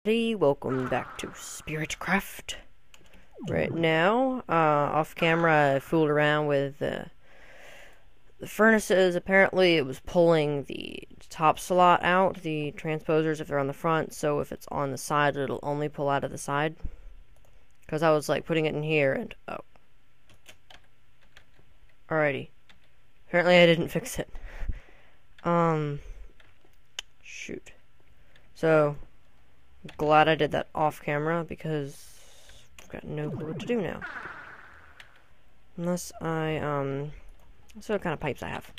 Welcome back to Spiritcraft. Right now, off camera, I fooled around with the furnaces. Apparently, it was pulling the top slot out, the transposers if they're on the front, so if it's on the side, it'll only pull out of the side. Because I was like putting it in here and, oh. Alrighty. Apparently, I didn't fix it. Shoot. So, glad I did that off camera because I've got no clue what to do now. Unless I, so what kind of pipes I have.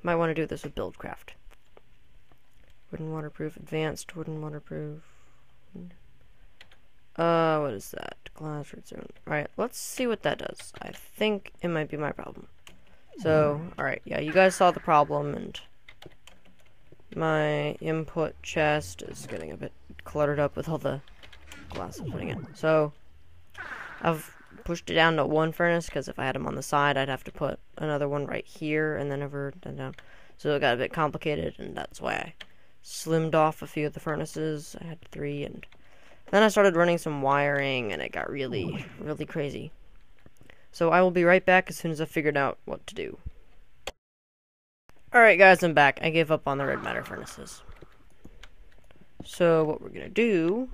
Might want to do this with Buildcraft. Wooden waterproof, advanced wooden waterproof. What is that? Glass redstone. Alright, let's see what that does. I think it might be my problem. So, alright, yeah, you guys saw the problem, and my input chest is getting a bit cluttered up with all the glass I'm putting in. So, I've pushed it down to one furnace, because if I had them on the side, I'd have to put another one right here, and then over and down. So it got a bit complicated, and that's why I slimmed off a few of the furnaces. I had 3, and then I started running some wiring, and it got really, really crazy. So I will be right back as soon as I've figured out what to do. Alright guys, I'm back. I gave up on the red matter furnaces. So what we're gonna do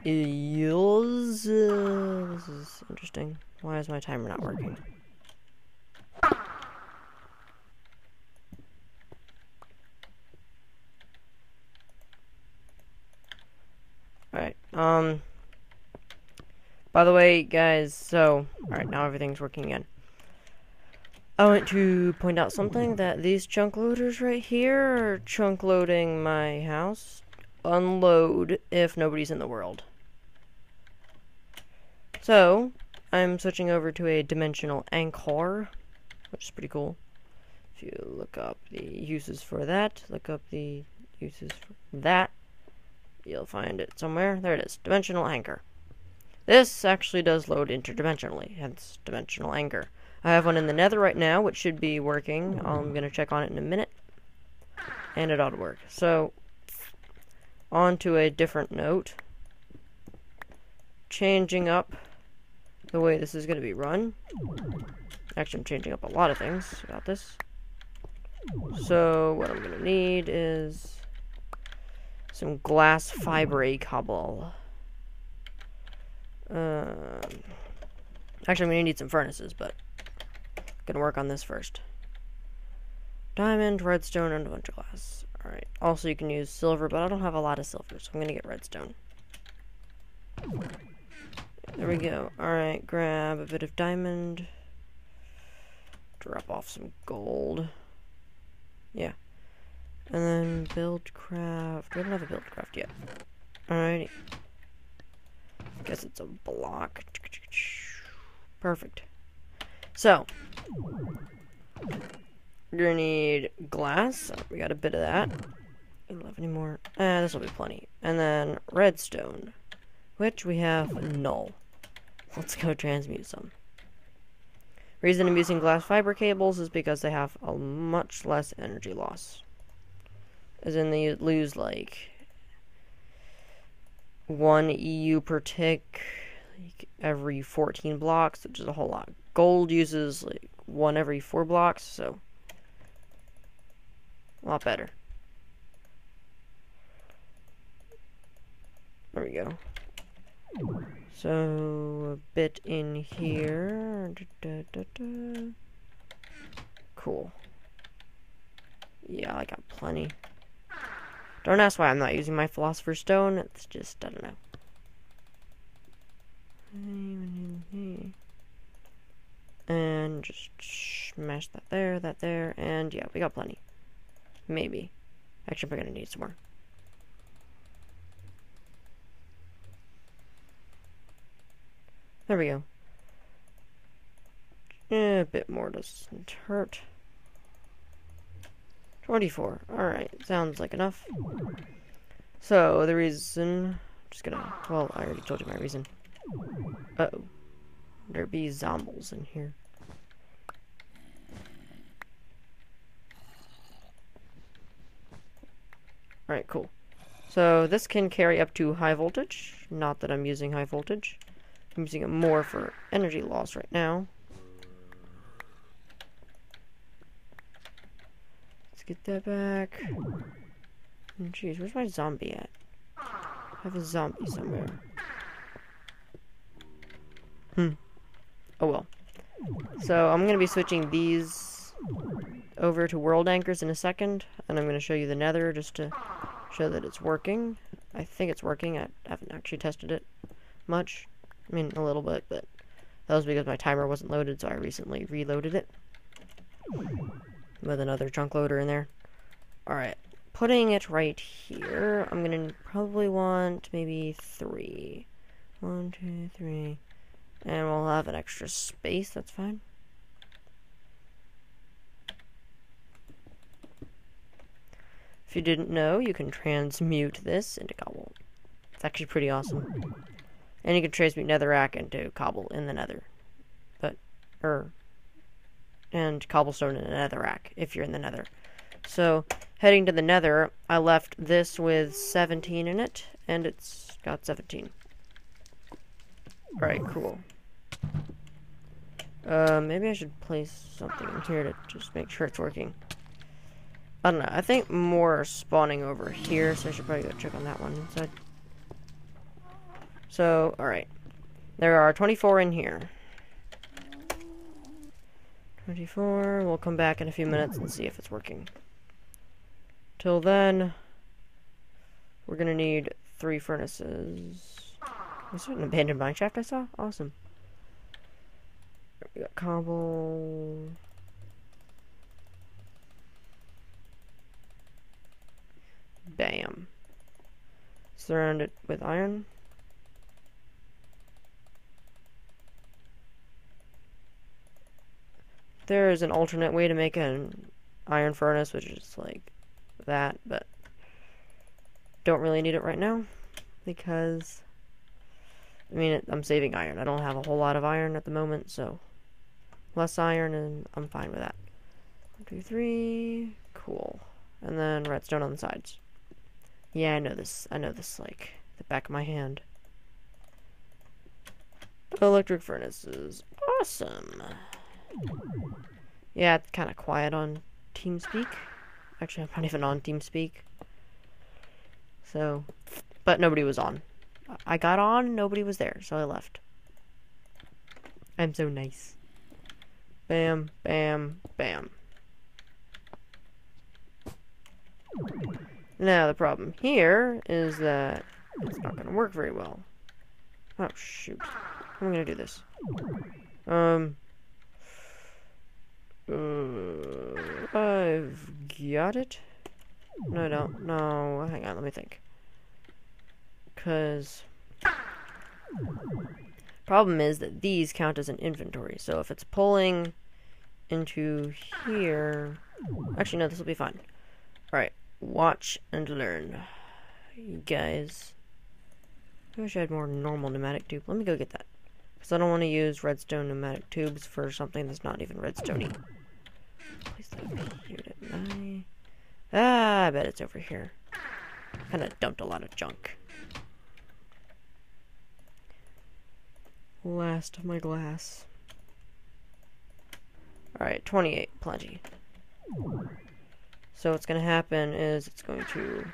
is... this is interesting. Why is my timer not working? Alright, by the way, guys, so, alright, now everything's working again. I want to point out something, that these chunk loaders right here are chunk loading my house. Unload if nobody's in the world. So, I'm switching over to a dimensional anchor, which is pretty cool. If you look up the uses for that, look up the uses for that, you'll find it somewhere. There it is, dimensional anchor. This actually does load interdimensionally, hence dimensional anchor. I have one in the nether right now, which should be working. I'm going to check on it in a minute. And it ought to work. So, on to a different note. Changing up the way this is going to be run. Actually, I'm changing up a lot of things about this. So, what I'm going to need is some glass fibre cobble. Actually, I'm going to need some furnaces, but gonna work on this first. Diamond, redstone, and a bunch of glass. Alright. Also, you can use silver, but I don't have a lot of silver, so I'm gonna get redstone. There we go. Alright, grab a bit of diamond. Drop off some gold. Yeah. And then Buildcraft. We don't have a Buildcraft yet. Alrighty. Guess it's a block. Perfect. So, you're gonna need glass. Oh, we got a bit of that. We don't have any more. This will be plenty. And then redstone, which we have null. Let's go transmute some. Reason I'm using glass fiber cables is because they have a much less energy loss. As in, they lose like 1 EU per tick like every 14 blocks, which is a whole lot. Gold uses like 1 every 4 blocks, so a lot better. There we go. So a bit in here. Cool. Yeah, I got plenty. Don't ask why I'm not using my Philosopher's Stone. It's just, I don't know. And just smash that there, and yeah, we got plenty. Maybe. Actually, we're gonna need some more. There we go. A bit more doesn't hurt. 24. Alright, sounds like enough. So, the reason... I'm just gonna... Well, I already told you my reason. Uh-oh. There be zombies in here. Alright, cool. So this can carry up to high voltage. Not that I'm using high voltage. I'm using it more for energy loss right now. Let's get that back. Oh, jeez, where's my zombie at? I have a zombie somewhere. Oh well. So I'm going to be switching these over to world anchors in a second, and I'm going to show you the nether just to show that it's working. I think it's working. I haven't actually tested it much. I mean, a little bit, but that was because my timer wasn't loaded, so I recently reloaded it with another chunk loader in there. Alright, putting it right here, I'm going to probably want maybe 3. 1, 2, 3. And we'll have an extra space, that's fine. If you didn't know, you can transmute this into cobble. It's actually pretty awesome. And you can transmute netherrack into cobble in the nether. And cobblestone in the netherrack, if you're in the nether. So, heading to the nether, I left this with 17 in it, and it's got 17. Alright, cool. Maybe I should place something in here to just make sure it's working. I don't know, I think more are spawning over here, so I should probably go check on that one inside. So, alright. There are 24 in here. 24, we'll come back in a few minutes and see if it's working. Till then, we're gonna need 3 furnaces. Was there an abandoned mineshaft I saw? Awesome. We got cobble. Bam. Surround it with iron. There is an alternate way to make an iron furnace, which is like that, but don't really need it right now because I mean I'm saving iron. I don't have a whole lot of iron at the moment, so less iron and I'm fine with that. 1, 2, 3, cool. And then redstone on the sides. Yeah, I know this like the back of my hand. Electric furnaces, awesome. Yeah, it's kind of quiet on TeamSpeak. Actually, I'm not even on TeamSpeak. So, but nobody was on. I got on, nobody was there, so I left. I'm so nice. Bam, bam, bam. Now, the problem here is that it's not going to work very well. Oh, shoot. How am I going to do this? I've got it. No, I don't. No, hang on, let me think. Because problem is that these count as an inventory. So if it's pulling into here, actually no, this will be fine. All right, watch and learn, you guys. I wish I had more normal pneumatic tube. Let me go get that. Because I don't want to use redstone pneumatic tubes for something that's not even redstone-y. Place that over here, didn't I? Ah, I bet it's over here. Kind of dumped a lot of junk. Last of my glass. Alright, 28, plenty. So what's going to happen is it's going to...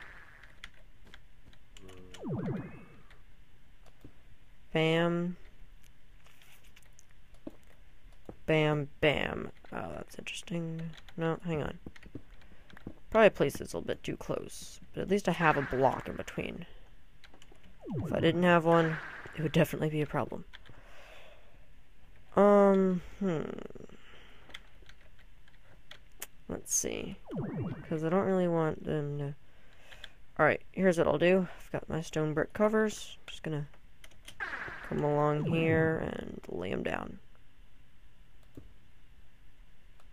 Bam. Bam, bam. Oh, that's interesting. No, hang on. Probably placed this a little bit too close, but at least I have a block in between. If I didn't have one, it would definitely be a problem. Let's see. Because I don't really want them to... Alright, here's what I'll do. I've got my stone brick covers. Just gonna come along here and lay them down.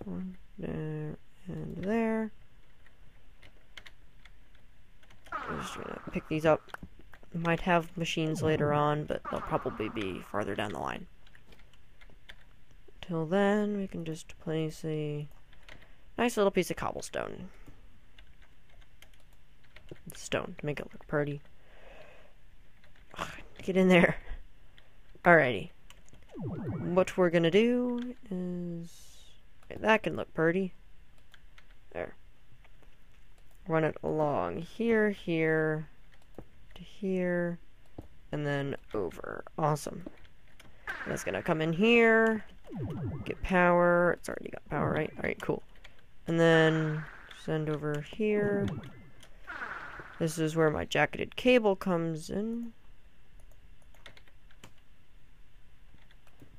One there and there. I'm just gonna pick these up. Might have machines later on, but they'll probably be farther down the line. Till then, we can just place a nice little piece of cobblestone. stone to make it look pretty. Ugh, get in there. Alrighty. What we're gonna do is... that can look pretty. There. Run it along here, here, to here, and then over. Awesome. And it's gonna come in here, get power. It's already got power, right? Alright, cool. And then send over here. This is where my jacketed cable comes in.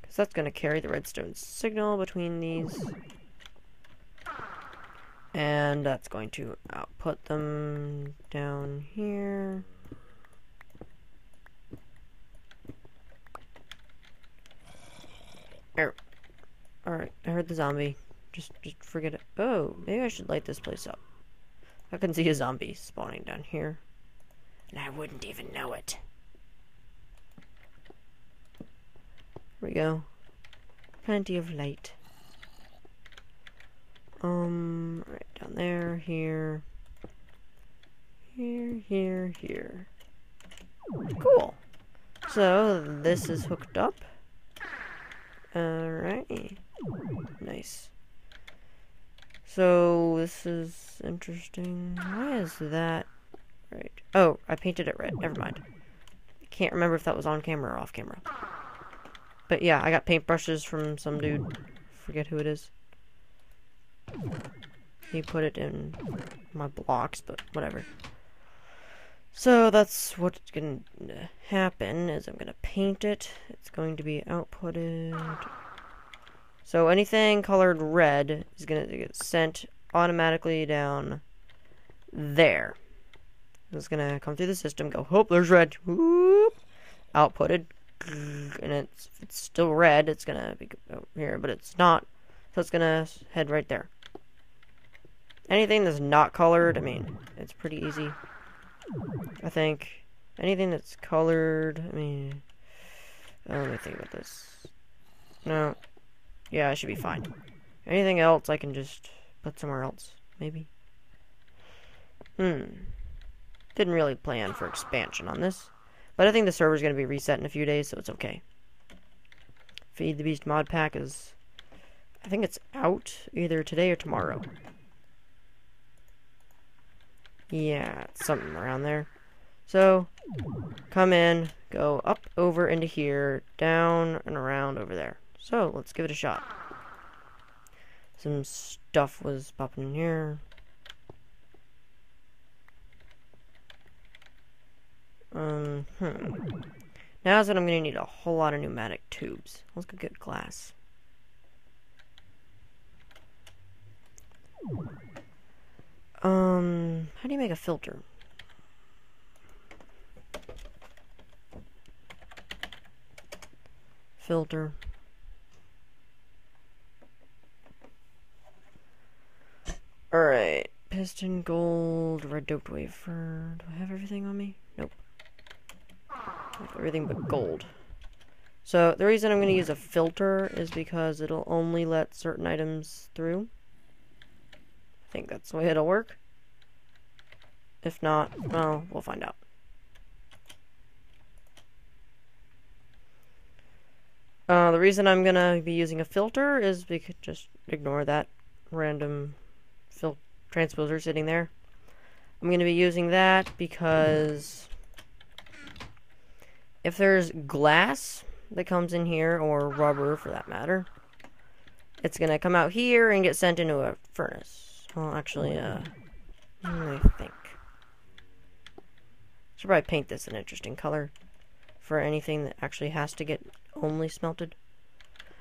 Because that's going to carry the redstone signal between these. And that's going to output them down here. There. Alright, I heard the zombie. Just forget it. Oh, maybe I should light this place up. I can see a zombie spawning down here. And I wouldn't even know it. There we go. Plenty of light. Right down there, here. Here. Cool. So, this is hooked up. Alright. Nice. So, this is interesting. Why is that? Right. Oh, I painted it red. Never mind. I can't remember if that was on camera or off camera. But yeah, I got paintbrushes from some dude. Forget who it is. He put it in my blocks, but whatever. So, that's what's going to happen, is I'm going to paint it. It's going to be outputted... So anything colored red is going to get sent automatically down there. It's going to come through the system, go, oh, there's red. Whoop, outputted. And if it's still red, it's going to be over here, but it's not. So it's going to head right there. Anything that's not colored, I mean, it's pretty easy. I think anything that's colored, I mean, let me think about this. No. Yeah, I should be fine. Anything else I can just put somewhere else, maybe. Didn't really plan for expansion on this. But I think the server's going to be reset in a few days, so it's okay. Feed the Beast mod pack is... I think it's out either today or tomorrow. Yeah, it's something around there. So, come in, go up, over, into here, down, and around over there. So, let's give it a shot. Some stuff was popping in here. Now is when I'm going to need a whole lot of pneumatic tubes. Let's go get glass. How do you make a filter? Filter. Alright. Piston, gold, red doped wafer. Do I have everything on me? Nope. I have everything but gold. So, the reason I'm going to use a filter is because it'll only let certain items through. I think that's the way it'll work. If not, well, we'll find out. The reason I'm going to be using a filter is because, just ignore that random transposer sitting there. I'm going to be using that because if there's glass that comes in here, or rubber for that matter, it's going to come out here and get sent into a furnace. Well, actually, let me think. Should probably paint this an interesting color for anything that actually has to get only smelted.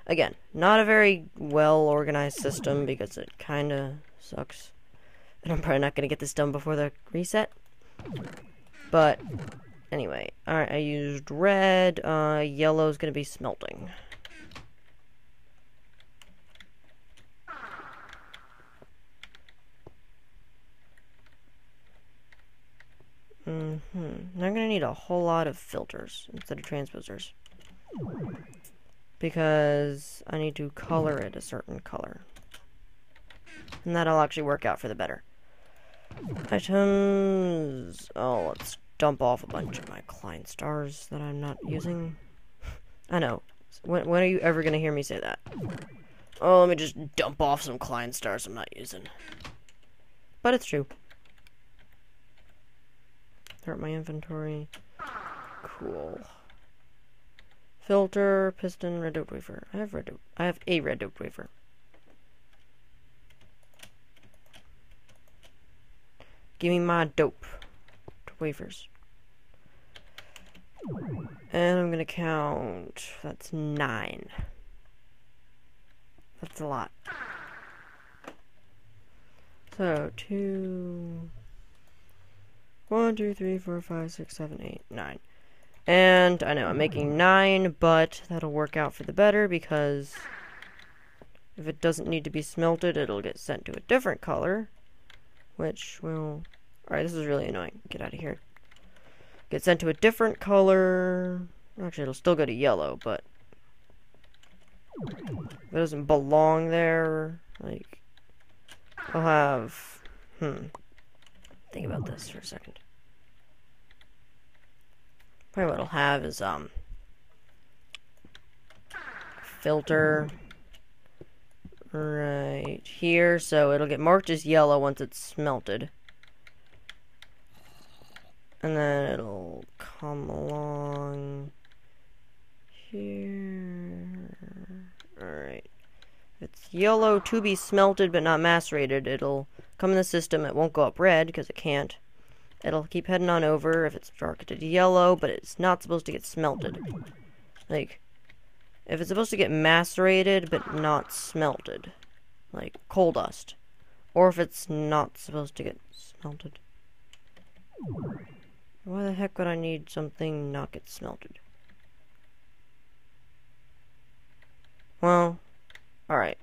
Again, not a very well organized system because it kind of sucks. And I'm probably not going to get this done before the reset. But, anyway. Alright, I used red. Yellow's going to be smelting. I'm going to need a whole lot of filters instead of transposers. Because I need to color it a certain color. And that'll actually work out for the better. Items. Oh, let's dump off a bunch of my client stars that I'm not using. I know. When are you ever gonna hear me say that? Oh, let me just dump off some client stars I'm not using. But it's true. Start my inventory. Cool. Filter, piston, red dope wafer. I have a red dope wafer. Give me my dope wafers. And I'm gonna count. That's 9. That's a lot. So 2, 1, 2, 3, 4, 5, 6, 7, 8, 9. And I know I'm making 9, but that'll work out for the better because if it doesn't need to be smelted, it'll get sent to a different color, which will... Alright, this is really annoying. Get out of here. Get sent to a different color. Actually, it'll still go to yellow, but if it doesn't belong there, like, I'll have... Think about this for a second. Probably what I'll have is, filter right here, so it'll get marked as yellow once it's smelted. And then it'll come along here. Alright. If it's yellow to be smelted but not macerated, it'll come in the system. It won't go up red because it can't. It'll keep heading on over if it's darkened yellow, but it's not supposed to get smelted. Like, if it's supposed to get macerated but not smelted, like coal dust, or if it's not supposed to get smelted. Why the heck would I need something not get smelted? Well, alright.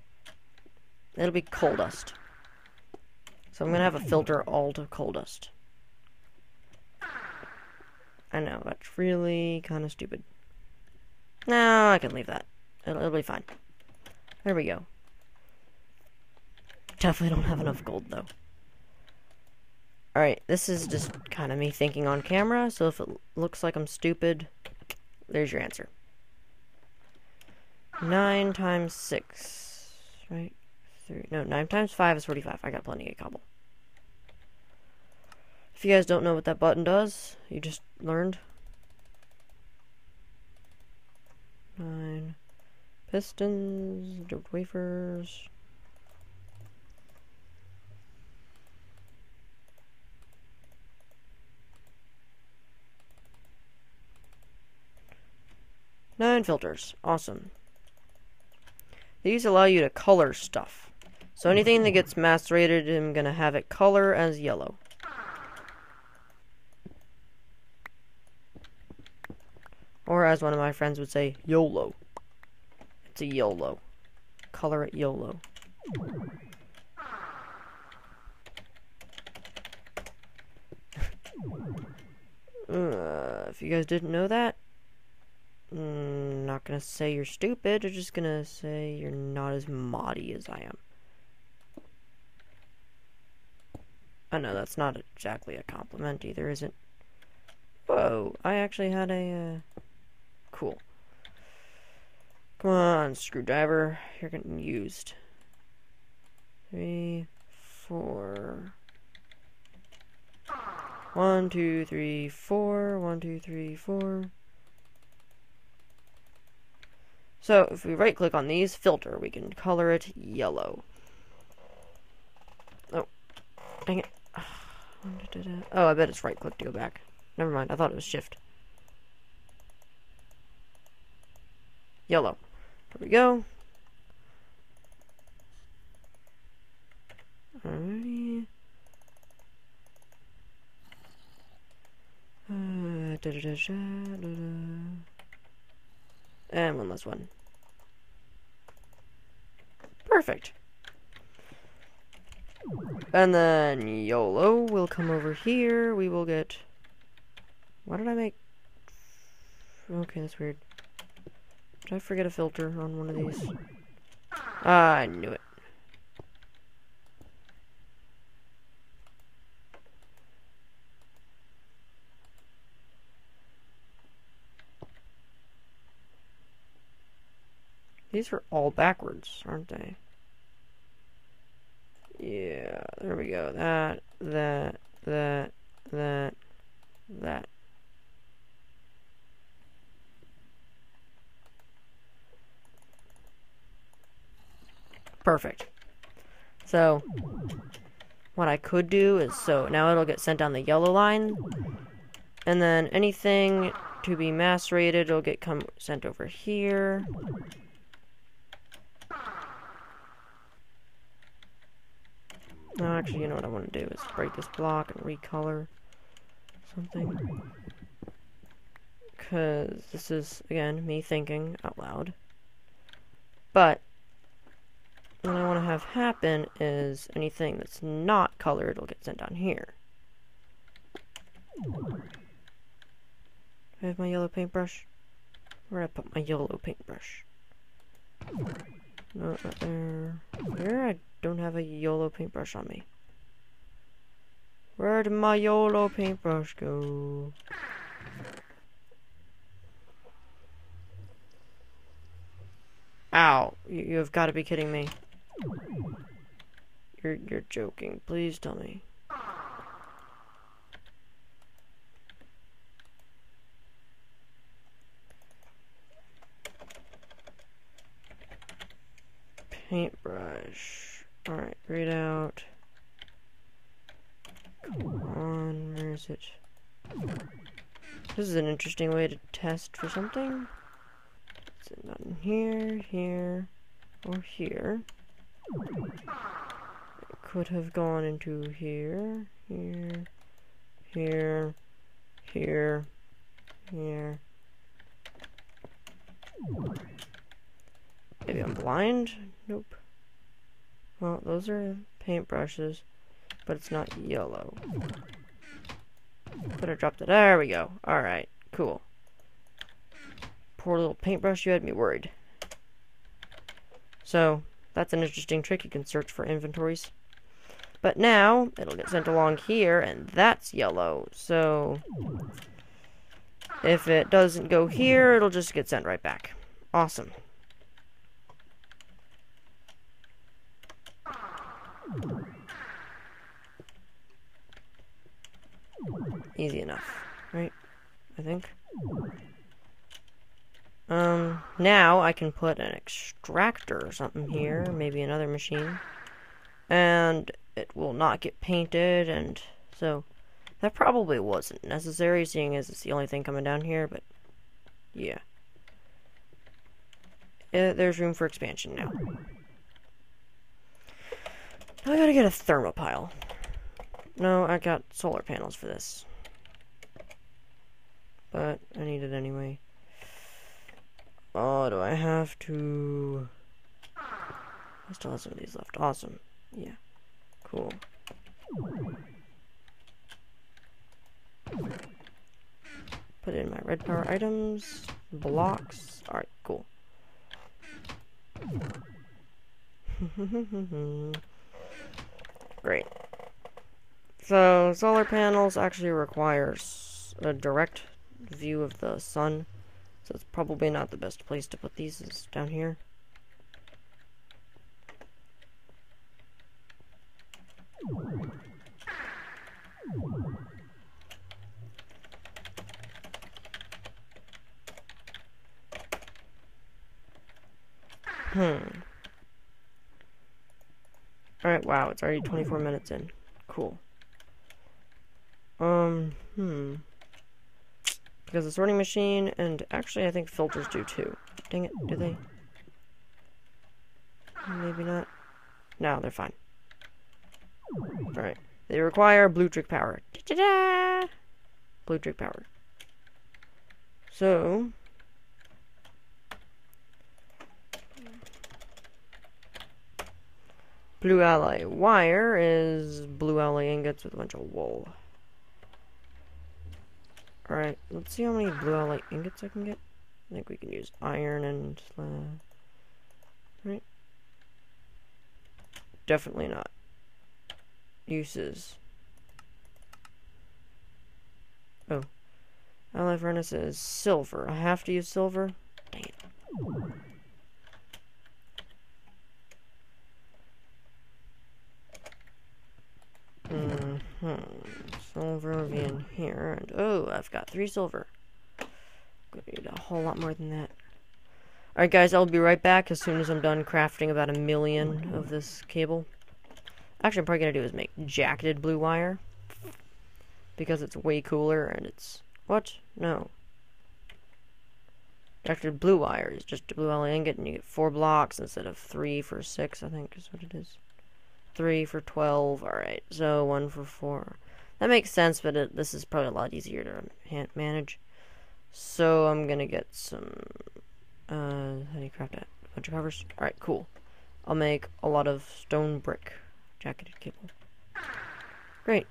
It'll be coal dust. So I'm gonna have a filter all to coal dust. I know, that's really kind of stupid. No, I can leave that. It'll be fine. There we go. Definitely don't have enough gold, though. Alright, this is just kind of me thinking on camera, so if it looks like I'm stupid, there's your answer. 9 times 6, right? 9 times 5 is 45. I got plenty of cobble. If you guys don't know what that button does, you just learned. 9 pistons, doped wafers. Nine filters. Awesome. These allow you to color stuff. So anything that gets macerated, I'm going to have it color as yellow. Or as one of my friends would say, YOLO. It's a YOLO. Color it YOLO. If you guys didn't know that, not gonna say you're stupid, I'm just gonna say you're not as moddy as I am. I know that's not exactly a compliment either, is it? Whoa, I actually had a, cool. Come on, screwdriver, you're getting used. 3, 4. 1, 2, 3, 4. 1, 2, 3, 4. So, if we right-click on these, filter, we can color it yellow. Oh, dang it. Oh, I bet it's right-click to go back. Never mind, I thought it was shift. Yellow. There we go. Alrighty. And one last one. Perfect. And then YOLO will come over here. We will get... Why did I make... Okay, that's weird. Did I forget a filter on one of these? I knew it. These are all backwards, aren't they? Yeah, there we go. That. Perfect. So, what I could do is, so now it'll get sent down the yellow line, and then anything to be macerated will get sent over here. No, actually, you know what I want to do is break this block and recolor something. Because this is, again, me thinking out loud. But what I want to have happen is anything that's not colored will get sent down here. Do I have my yellow paintbrush? Where did I put my yellow paintbrush? No, not there. There, I don't have a yellow paintbrush on me. Where did my yellow paintbrush go? Ow! You have got to be kidding me. You're joking. Please tell me. Paintbrush. Alright, read out. Come on, where is it? This is an interesting way to test for something. Is it not in here, here, or here? It could have gone into here, here, here, here, here. Maybe I'm blind? Nope. Well, those are paintbrushes, but it's not yellow. Could have dropped it. There we go. Alright, cool. Poor little paintbrush, you had me worried. So, that's an interesting trick. You can search for inventories. But now, it'll get sent along here, and that's yellow. So, if it doesn't go here, it'll just get sent right back. Awesome. Easy enough, right? I think. Now I can put an extractor or something here, maybe another machine, and it will not get painted, and so that probably wasn't necessary, seeing as it's the only thing coming down here, but yeah. There's room for expansion now. I gotta get a thermopile. No, I got solar panels for this. But I need it anyway. Oh, do I have to... I still have some of these left. Awesome. Yeah. Cool. Put in my red power items. Blocks. Alright, cool. Great. So, solar panels actually requires a direct view of the sun. So it's probably not the best place to put these is down here. Alright, wow, it's already 24 minutes in. Cool. Because the sorting machine, and actually I think filters do too. Dang it, do they? Maybe not. No, they're fine. Alright. They require blue trick power. Ta-da! Blue trick power. So... blue alloy wire is blue alloy ingots with a bunch of wool. Alright, let's see how many blue alloy ingots I can get. I think we can use iron and... right? Definitely not. Uses. Oh. Alloy furnace is silver. I have to use silver? Dang it. Silver will be in here. And, oh, I've got 3 silver. Gonna need a whole lot more than that. Alright, guys, I'll be right back as soon as I'm done crafting about 1,000,000 of this cable. Actually, I'm probably gonna do is make jacketed blue wire. Because it's way cooler and it's... What? No. Jacketed blue wire is just a blue alloy ingot and you get 4 blocks instead of 3 for 6, I think is what it is. 3 for 12, alright. So 1 for 4. That makes sense, but this is probably a lot easier to manage. So I'm gonna get some... how do you craft that? A bunch of covers? Alright, cool. I'll make a lot of stone brick jacketed cable. Great.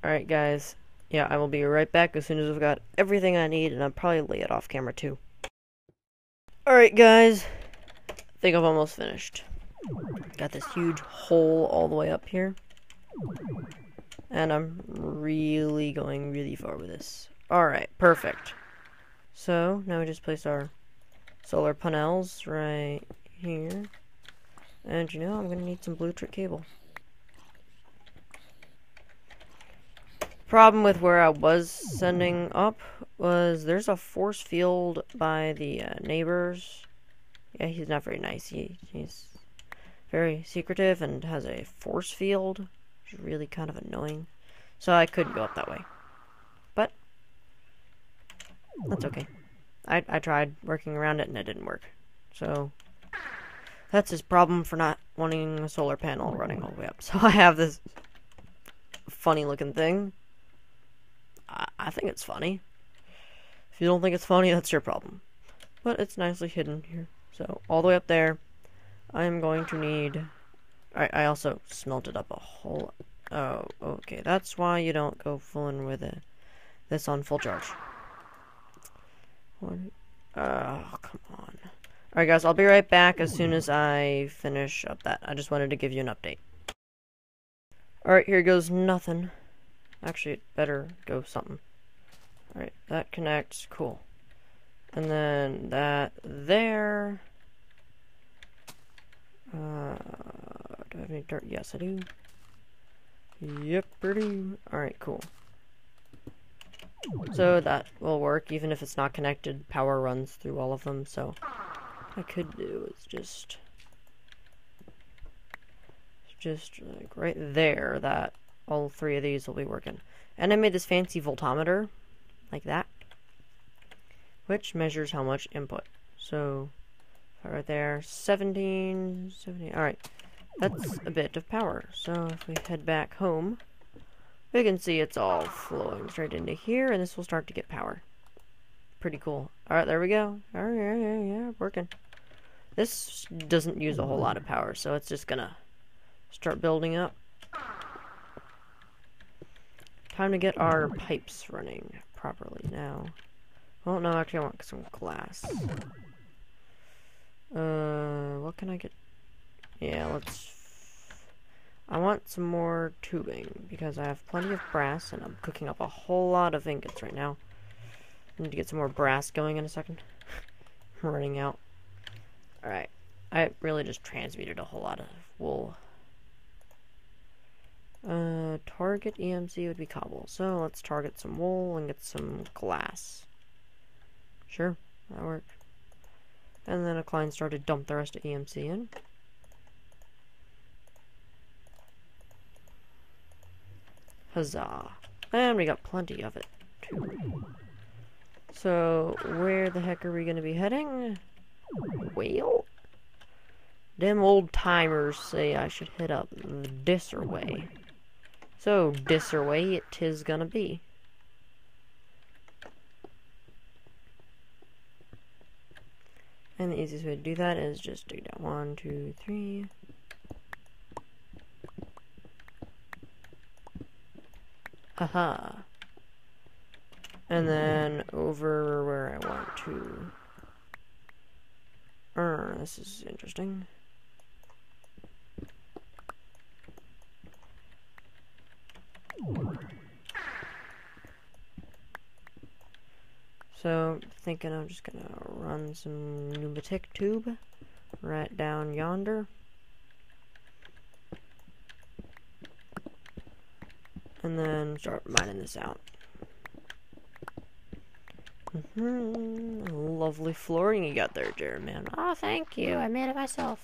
Alright, guys. Yeah, I will be right back as soon as I've got everything I need, and I'll probably lay it off camera too. Alright, guys. I think I've almost finished. Got this huge hole all the way up here. And I'm really going really far with this. Alright, perfect. So, now we just place our solar panels right here. And you know, I'm going to need some blue trick cable. Problem with where I was sending up was there's a force field by the neighbors. Yeah, he's not very nice. He's very secretive and has a force field, which is really kind of annoying. So I couldn't go up that way. But that's okay. I tried working around it and it didn't work. So that's his problem for not wanting a solar panel running all the way up. So I have this funny looking thing. I think it's funny. If you don't think it's funny, that's your problem. But it's nicely hidden here. So all the way up there, I'm going to need... Alright, I also smelted up a whole... Oh, okay. That's why you don't go fooling with this on full charge. Oh, come on. Alright, guys, I'll be right back as soon as I finish up that. I just wanted to give you an update. Alright, here goes nothing. Actually, it better go something. Alright, that connects. Cool. And then that there. Do I have any dirt? Yes, I do. Yep, I do. Alright, cool. So that will work, even if it's not connected. Power runs through all of them, so what I could do is just like right there, that all 3 of these will be working. And I made this fancy voltometer, like that, which measures how much input. So, right there, 17, alright, that's a bit of power. So, if we head back home, we can see it's all flowing straight into here, and this will start to get power. Pretty cool. Alright, there we go. Alright, yeah, working. This doesn't use a whole lot of power, so it's just gonna start building up. Time to get our pipes running properly now. Well, no, actually I want some glass. What can I get? Yeah, I want some more tubing, because I have plenty of brass, and I'm cooking up a whole lot of ingots right now. I need to get some more brass going in a second. I'm running out. Alright. I really just transmuted a whole lot of wool. Target EMC would be cobble. So let's target some wool and get some glass. Sure, that worked. And then a client started to dump the rest of EMC in. Huzzah. And we got plenty of it, too. So, where the heck are we going to be heading? Well, them old timers say I should head up disser way. So, disser way it is gonna be. And the easiest way to do that is just dig down 1, 2, 3. Haha. And then over where I want to. This is interesting. So, thinking I'm just gonna run some pneumatic tube right down yonder. And then start mining this out. Lovely flooring you got there, Jared, man. Oh, thank you. I made it myself.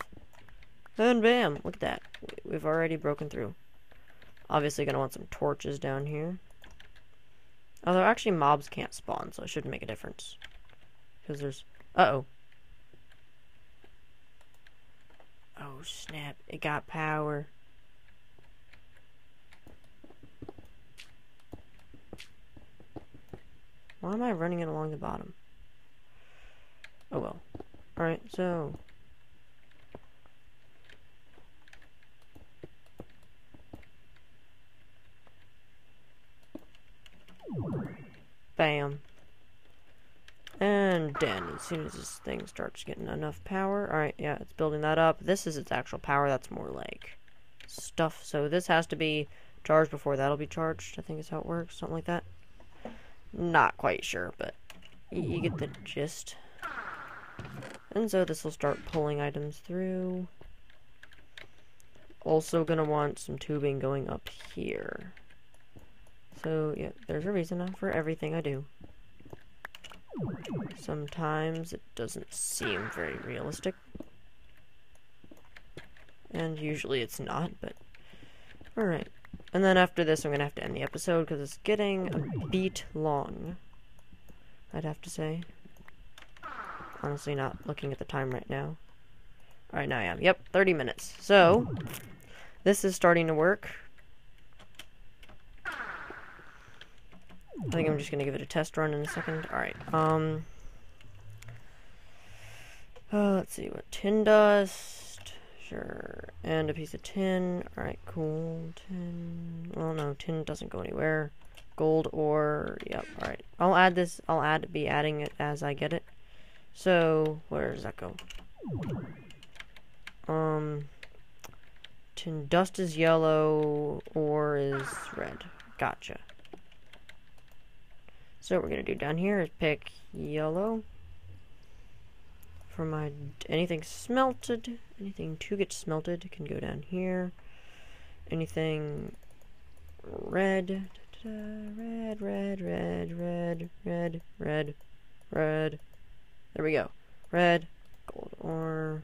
And bam, look at that. We've already broken through. Obviously gonna want some torches down here. Although actually mobs can't spawn, so it shouldn't make a difference. Because there's... Uh-oh. Oh, snap. It got power. Why am I running it along the bottom? Oh well. Alright, so... Bam. And then, as soon as this thing starts getting enough power... Alright, yeah, it's building that up. This is its actual power. That's more like stuff. So this has to be charged before that'll be charged. I think is how it works. Something like that. Not quite sure, but you get the gist. And so this will start pulling items through. Also gonna want some tubing going up here. So, yeah, there's a reason for everything I do. Sometimes it doesn't seem very realistic. And usually it's not, but... Alright. And then after this, I'm gonna have to end the episode, because it's getting a beat long. I'd have to say. Honestly, not looking at the time right now. Alright, now I am. Yep, 30 minutes. So, this is starting to work. I think I'm just gonna give it a test run in a second. Alright, let's see what tin dust. Sure. And a piece of tin. Alright, cool. Tin. Oh no, tin doesn't go anywhere. Gold ore. Yep, alright. I'll be adding it as I get it. So, where does that go? Tin dust is yellow, ore is red. Gotcha. So what we're gonna do down here is pick yellow. For my anything smelted, anything to get smelted can go down here. Anything red, red, red, red, red, red, red, red. There we go. Red, gold ore.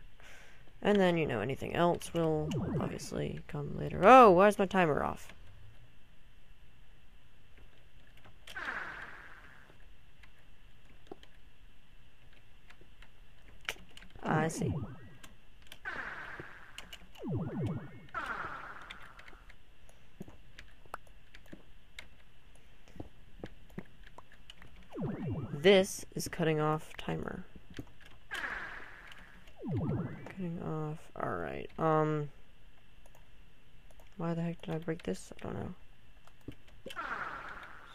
And then, you know, anything else will obviously come later. Oh, why is my timer off? I see. This is cutting off timer. Cutting off. Alright. Why the heck did I break this? I don't know.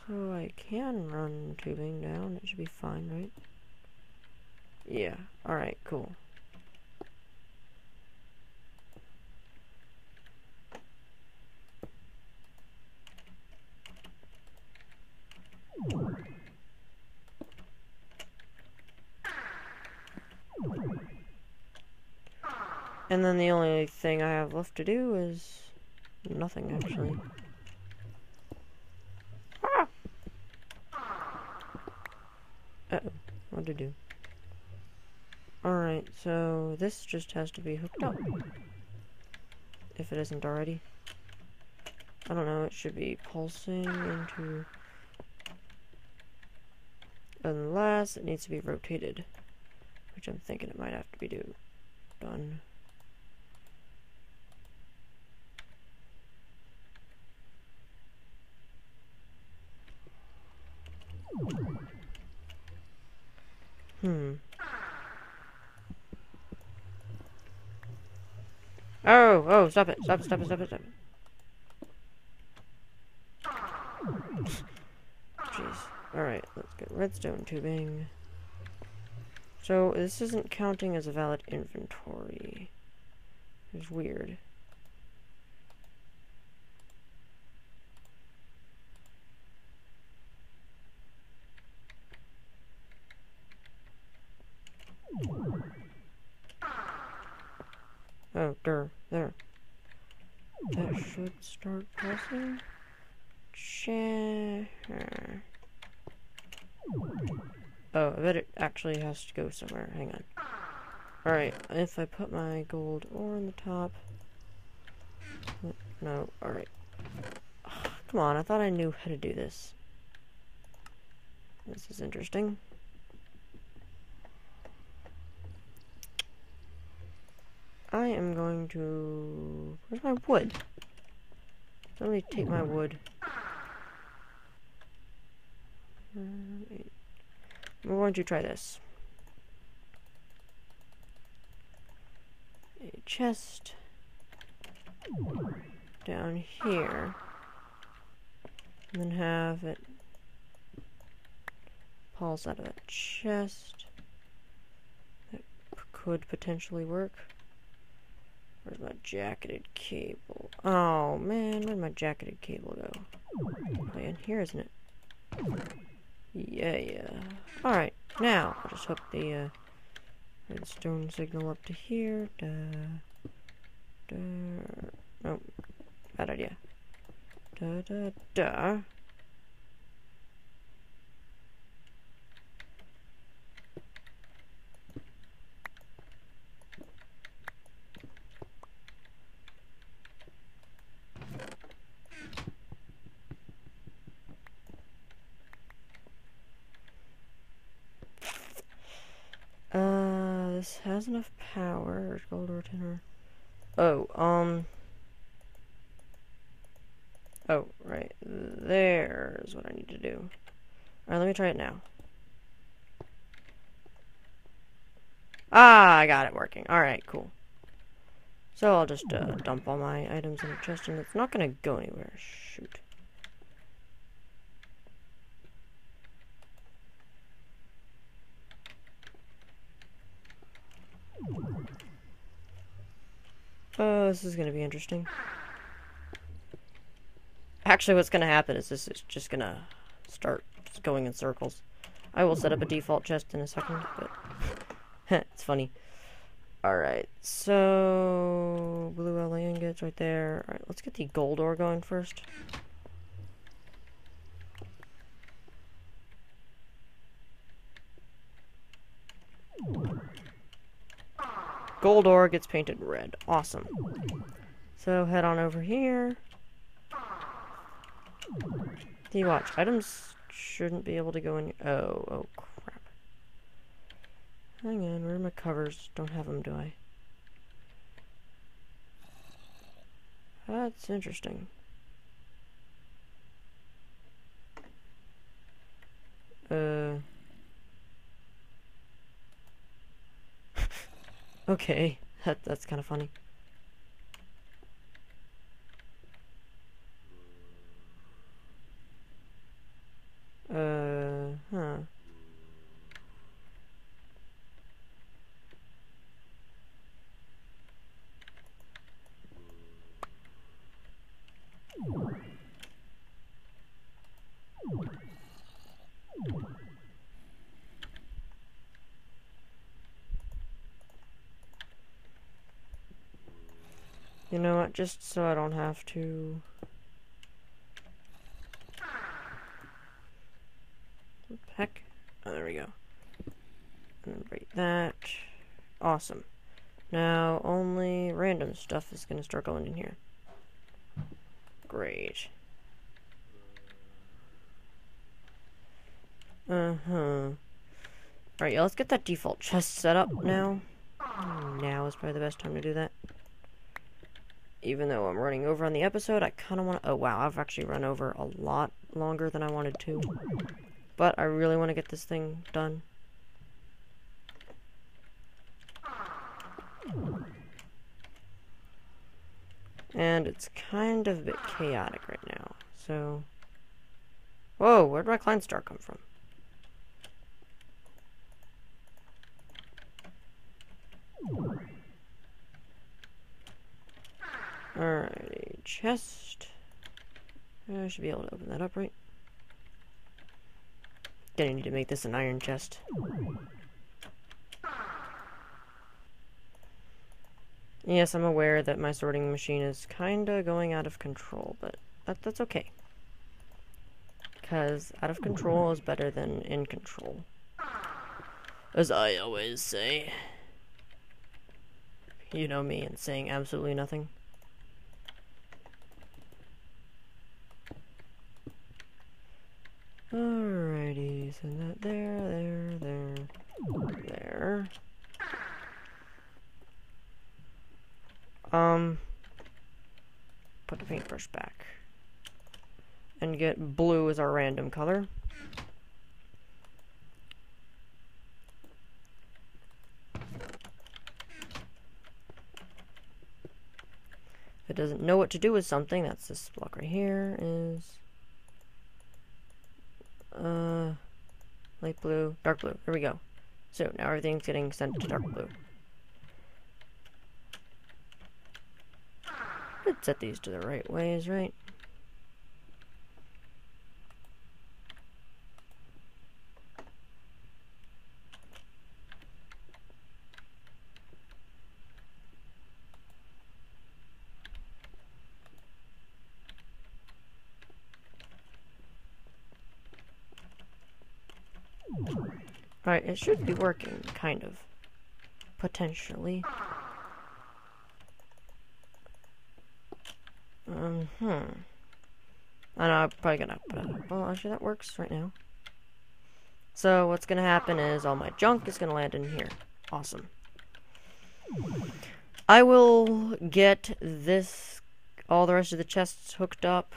So I can run tubing down. It should be fine, right? Yeah. Alright, cool. And then the only thing I have left to do is nothing, actually. Ah! Uh-oh. What'd I do? Alright, so this just has to be hooked up. If it isn't already. I don't know, it should be pulsing into... Unless it needs to be rotated. Which I'm thinking it might have to be done. Oh, stop it. Stop it. Jeez. Alright, let's get redstone tubing. So, this isn't counting as a valid inventory. It's weird. Oh, there. That should start pulsing. Oh, I bet it actually has to go somewhere. Hang on. Alright, if I put my gold ore on the top... No, alright. Come on, I thought I knew how to do this. This is interesting. I am going to... Where's my wood? Somebody take my wood. We're going to try this. A chest down here, and then have it pulls out of a chest. That could potentially work. Where's my jacketed cable? Oh man, where'd my jacketed cable go? Oh, in here, isn't it? Yeah. Alright, now I'll just hook the redstone signal up to here. Oh, bad idea. This has enough power. Gold or tin or... Oh, right. There's what I need to do. Alright, let me try it now. Ah, I got it working. Alright, cool. So I'll just dump all my items in the chest, and it's not gonna go anywhere. Shoot. Oh, this is gonna be interesting. Actually, what's gonna happen is this is just gonna start going in circles. I will set up a default chest in a second, but it's funny. Alright, so blue LA ingots right there. Alright, let's get the gold ore going first. Gold ore gets painted red. Awesome. So head on over here. You watch. Items shouldn't be able to go in. Oh crap. Hang on, where are my covers? Don't have them, do I? That's interesting. Okay, that's kind of funny. Huh. You know what, just so I don't have to... What the heck? Oh, there we go. And then break that. Awesome. Now, only random stuff is going to start going in here. Great. Alright, yeah, let's get that default chest set up now. Now is probably the best time to do that. Even though I'm running over on the episode, I kind of want to... Oh, wow, I've actually run over a lot longer than I wanted to. But I really want to get this thing done. And it's kind of a bit chaotic right now, so... Whoa, where'd my Klein star come from? Alright, chest. I should be able to open that up, right? Gonna need to make this an iron chest. Yes, I'm aware that my sorting machine is kinda going out of control, but that's okay. Because out of control is better than in control. As I always say. You know me and saying absolutely nothing. Alrighty, send that there. Put the paintbrush back. And get blue as our random color. If it doesn't know what to do with something, that's this block right here, is light blue, dark blue. There we go. So now everything's getting sent to dark blue. Let's set these to the right ways, right? Alright, it should be working, kind of. Potentially. I know, I'm probably gonna put it. Well, actually, that works right now. So, what's gonna happen is all my junk is gonna land in here. Awesome. I will get this, all the rest of the chests hooked up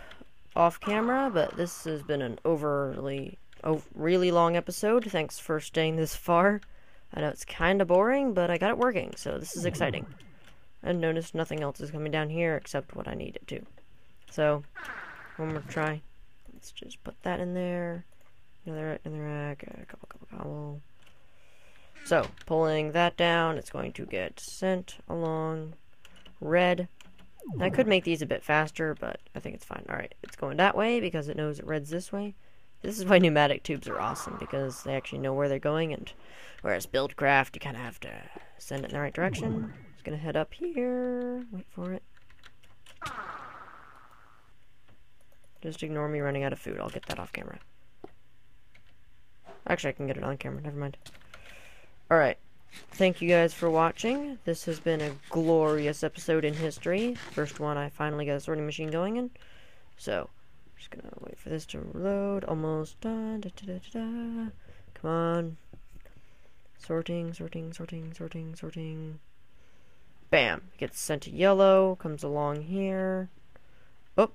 off camera, but this has been an really long episode. Thanks for staying this far. I know it's kind of boring, but I got it working, so this is exciting. And notice nothing else is coming down here except what I need it to. So, one more try. Let's just put that in there. Another in the rack. A couple cobble. So, pulling that down, it's going to get sent along red. I could make these a bit faster, but I think it's fine. Alright, it's going that way because it knows it red's this way. This is why pneumatic tubes are awesome, because they actually know where they're going, and whereas Spiritcraft, you kind of have to send it in the right direction. It's going to head up here. Wait for it. Just ignore me running out of food. I'll get that off camera. Actually, I can get it on camera. Never mind. Alright. Thank you guys for watching. This has been a glorious episode in history. First one I finally got a sorting machine going in. So, just gonna wait for this to load. Almost done. Come on. Sorting. Bam. Gets sent to yellow. Comes along here. Up,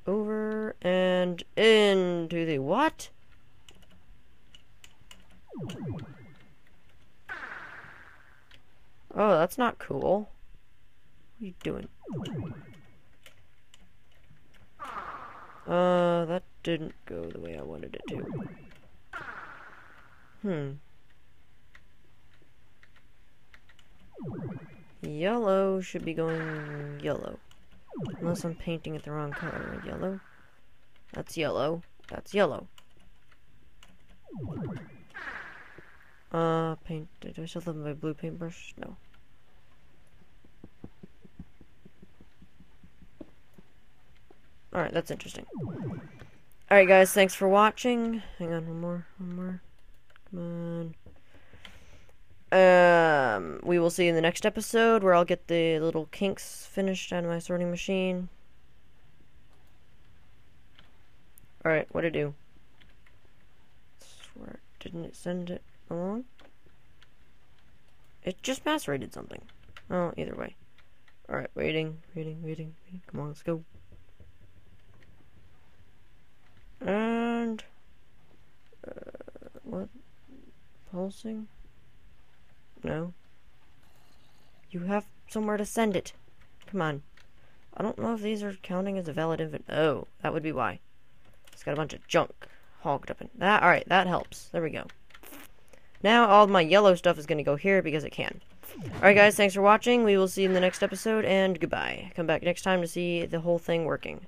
over, and into the what? Oh, that's not cool. What are you doing? That didn't go the way I wanted it to. Yellow should be going yellow. Unless I'm painting it the wrong color. Yellow. That's yellow. That's yellow. Paint. Do I still have my blue paintbrush? No. Alright, that's interesting. Alright, guys, thanks for watching. Hang on, one more. Come on. We will see you in the next episode, where I'll get the little kinks finished out of my sorting machine. Alright, what'd it do? Swear, didn't it send it along? It just macerated something. Oh, either way. Alright, waiting. Come on, let's go. And what? Pulsing? No. You have somewhere to send it. Come on. I don't know if these are counting as a valid infant. Oh, that would be why. It's got a bunch of junk hogged up in that. Alright, that helps. There we go. Now all my yellow stuff is going to go here because it can. Alright guys, thanks for watching. We will see you in the next episode, and goodbye. Come back next time to see the whole thing working.